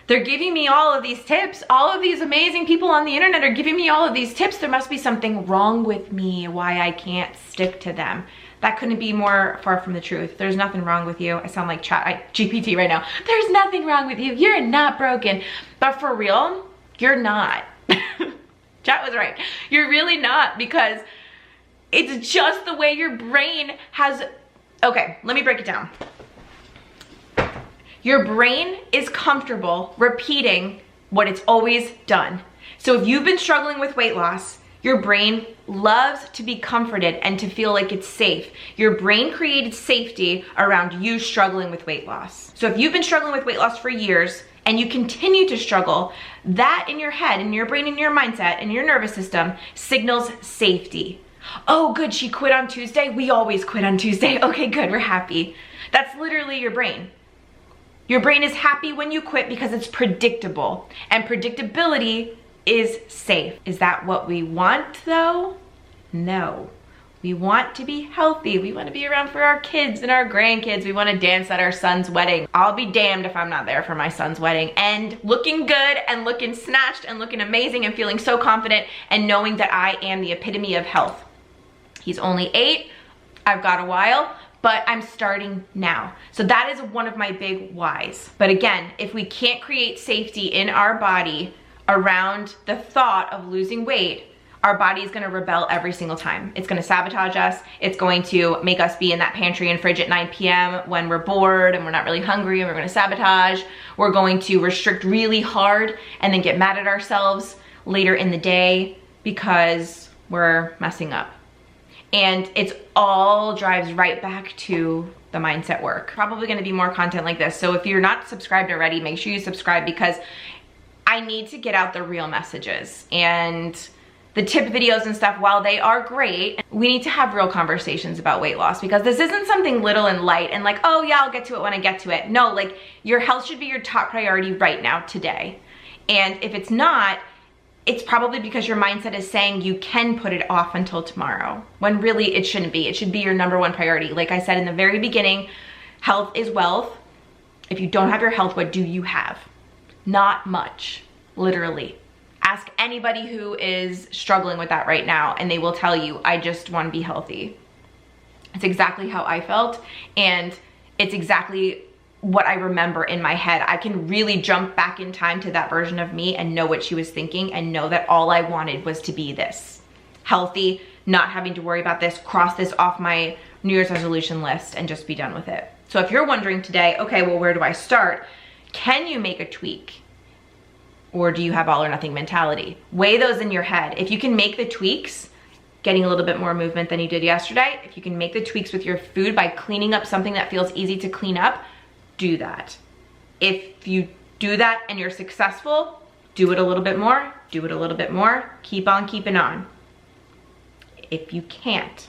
They're giving me all of these tips. All of these amazing people on the internet are giving me all of these tips. There must be something wrong with me, why I can't stick to them. That couldn't be more far from the truth. There's nothing wrong with you. I sound like GPT right now. There's nothing wrong with you. You're not broken. But for real, you're not. Chat was right. You're really not, because it's just the way your brain has... Okay, let me break it down. Your brain is comfortable repeating what it's always done. So if you've been struggling with weight loss, your brain loves to be comforted and to feel like it's safe. Your brain created safety around you struggling with weight loss. So if you've been struggling with weight loss for years and you continue to struggle, that in your head, in your brain, in your mindset, in your nervous system signals safety. Oh, good, she quit on Tuesday. We always quit on Tuesday. Okay, good, we're happy. That's literally your brain. Your brain is happy when you quit because it's predictable, and predictability is safe. Is that what we want though? No. We want to be healthy. We want to be around for our kids and our grandkids. We want to dance at our son's wedding. I'll be damned if I'm not there for my son's wedding and looking good and looking snatched and looking amazing and feeling so confident and knowing that I am the epitome of health. He's only 8. I've got a while, but I'm starting now. So that is one of my big whys. But again, if we can't create safety in our body around the thought of losing weight, our body is gonna rebel every single time. It's gonna sabotage us. It's going to make us be in that pantry and fridge at 9 p.m. when we're bored and we're not really hungry, and we're gonna sabotage. We're going to restrict really hard and then get mad at ourselves later in the day because we're messing up. And it's all drives right back to the mindset work. Probably gonna be more content like this. So if you're not subscribed already, make sure you subscribe, because I need to get out the real messages. And the tip videos and stuff, while they are great, we need to have real conversations about weight loss, because this isn't something little and light and like, oh yeah, I'll get to it when I get to it. No, like, your health should be your top priority right now, today. And if it's not, it's probably because your mindset is saying you can put it off until tomorrow, when really it shouldn't be. It should be your #1 priority. Like I said in the very beginning, health is wealth. If you don't have your health, what do you have? Not much, literally. Ask anybody who is struggling with that right now and they will tell you, I just want to be healthy. It's exactly how I felt, and it's exactly what I remember in my head. I can really jump back in time to that version of me and know what she was thinking, and know that all I wanted was to be this. Healthy, not having to worry about this, cross this off my New Year's resolution list and just be done with it. So if you're wondering today, okay, well, where do I start? Can you make a tweak? Or do you have all or nothing mentality? Weigh those in your head. If you can make the tweaks, getting a little bit more movement than you did yesterday, if you can make the tweaks with your food by cleaning up something that feels easy to clean up, do that. If you do that and you're successful, do it a little bit more, do it a little bit more, keep on keeping on. If you can't,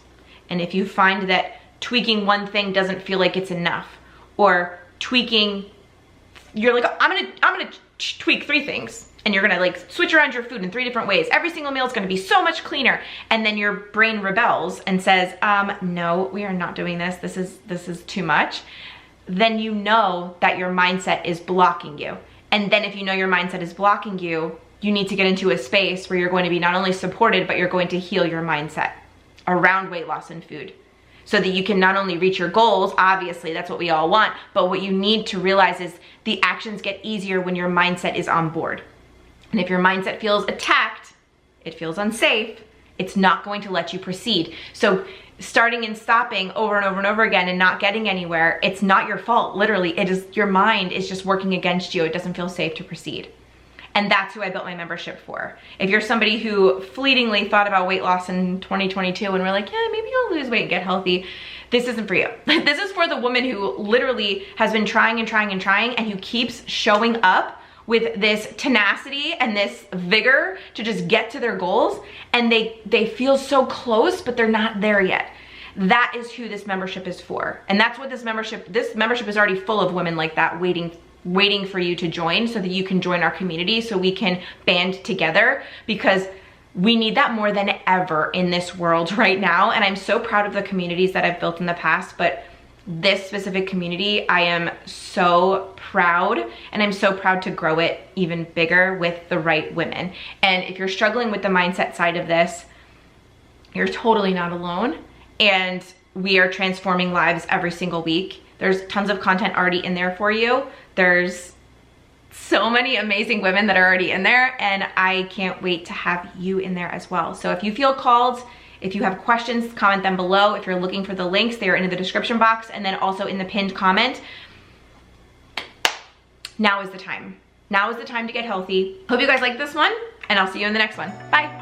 and if you find that tweaking one thing doesn't feel like it's enough, or tweaking, you're like, I'm gonna tweak 3 things, and you're gonna like switch around your food in 3 different ways. Every single meal is gonna be so much cleaner, and then your brain rebels and says, no, we are not doing this. This is too much. Then you know that your mindset is blocking you. And then if you know your mindset is blocking you, you need to get into a space where you're going to be not only supported, but you're going to heal your mindset around weight loss and food, so that you can not only reach your goals, obviously that's what we all want, but what you need to realize is the actions get easier when your mindset is on board. And if your mindset feels attacked, it feels unsafe, it's not going to let you proceed. So starting and stopping over and over and over again and not getting anywhere, it's not your fault. Literally, it is your mind is just working against you. It doesn't feel safe to proceed. And that's who I built my membership for. If you're somebody who fleetingly thought about weight loss in 2022 and we're like, yeah, maybe I'll lose weight and get healthy, this isn't for you. This is for the woman who literally has been trying and trying and trying, and who keeps showing up with this tenacity and this vigor to just get to their goals, and they feel so close, but they're not there yet. That is who this membership is for. And that's what this membership is already full of women like that, waiting for you to join, so that you can join our community, so we can band together, because we need that more than ever in this world right now. And I'm so proud of the communities that I've built in the past, but this specific community, I am so proud, and I'm so proud to grow it even bigger with the right women. And if you're struggling with the mindset side of this, you're totally not alone. And we are transforming lives every single week. There's tons of content already in there for you. There's so many amazing women that are already in there, and I can't wait to have you in there as well. So if you feel called, if you have questions, comment them below. If you're looking for the links, they are in the description box and then also in the pinned comment. Now is the time. Now is the time to get healthy. Hope you guys like this one, and I'll see you in the next one. Bye.